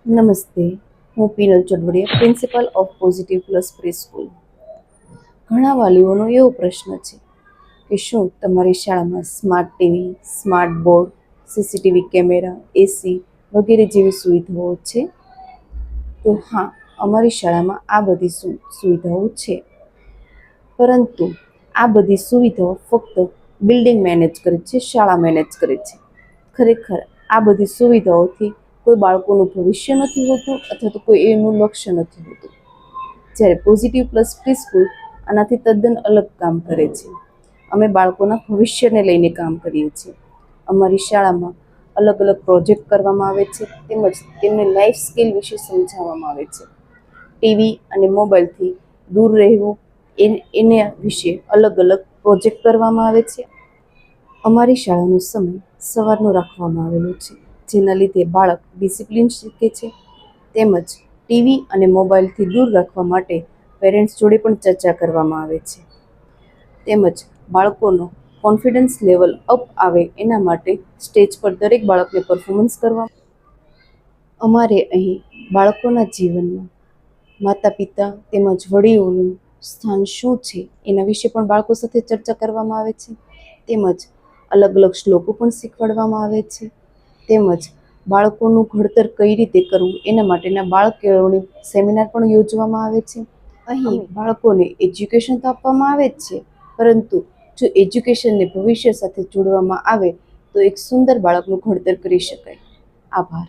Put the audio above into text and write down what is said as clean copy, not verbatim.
નમસ્તે, હું Pinal Chadvadiya, principal of positive plus pre school. ઘણા વાલીઓનો એવો પ્રશ્ન છે કે શું તમારી શાળામાં smart TV, smart board, CCTV camera, AC વગેરે જેવી સુવિધાઓ છે? તો હા, અમારી શાળામાં આ બધી સુવિધાઓ છે. પરંતુ આ બધી સુવિધાઓ ફક્ત બિલ્ડિંગ મેનેજ કરે છે, શાળા મેનેજ કરે છે. ખરેખર આ બધી સુવિધાઓથી કોઈ બાળકોનું ભવિષ્ય નથી હોતું અથવા તો કોઈ એનું લક્ષ્ય નથી હોતું. જ્યારે પોઝિટિવ પ્લસ પ્રી સ્કૂલ આનાથી તદ્દન અલગ કામ કરે છે. અમે બાળકોના ભવિષ્યને લઈને કામ કરીએ છીએ. અમારી શાળામાં અલગ અલગ પ્રોજેક્ટ કરવામાં આવે છે, તેમજ તેમને લાઈફ સ્કિલ વિશે સમજાવવામાં આવે છે. ટીવી અને મોબાઈલથી દૂર રહેવું એના વિશે અલગ અલગ પ્રોજેક્ટ કરવામાં આવે છે. અમારી શાળાનો સમય સવારનો રાખવામાં આવેલો છે, જેના લીધે બાળક ડિસિપ્લિન શીખે છે. તેમજ ટીવી અને મોબાઈલથી દૂર રાખવા માટે પેરેન્ટ્સ જોડે પણ ચર્ચા કરવામાં આવે છે. તેમજ બાળકોનો કોન્ફિડન્સ લેવલ અપ આવે એના માટે સ્ટેજ પર દરેક બાળકને પરફોર્મન્સ કરવા. અમારે અહીં બાળકોના જીવનમાં માતા પિતા તેમજ વડીલોનું સ્થાન શું છે એના વિશે પણ બાળકો સાથે ચર્ચા કરવામાં આવે છે. તેમજ અલગ અલગ શ્લોકો પણ શીખવાડવામાં આવે છે. તેમજ બાળકોનું ઘડતર કઈ રીતે કરવું એના માટેના બાળ કેળવણી સેમિનાર પણ યોજવામાં આવે છે. અહીં બાળકોને એજ્યુકેશન તો આપવામાં આવે જ છે, પરંતુ જો એજ્યુકેશનને ભવિષ્ય સાથે જોડવામાં આવે તો એક સુંદર બાળકનું ઘડતર કરી શકાય. આભાર.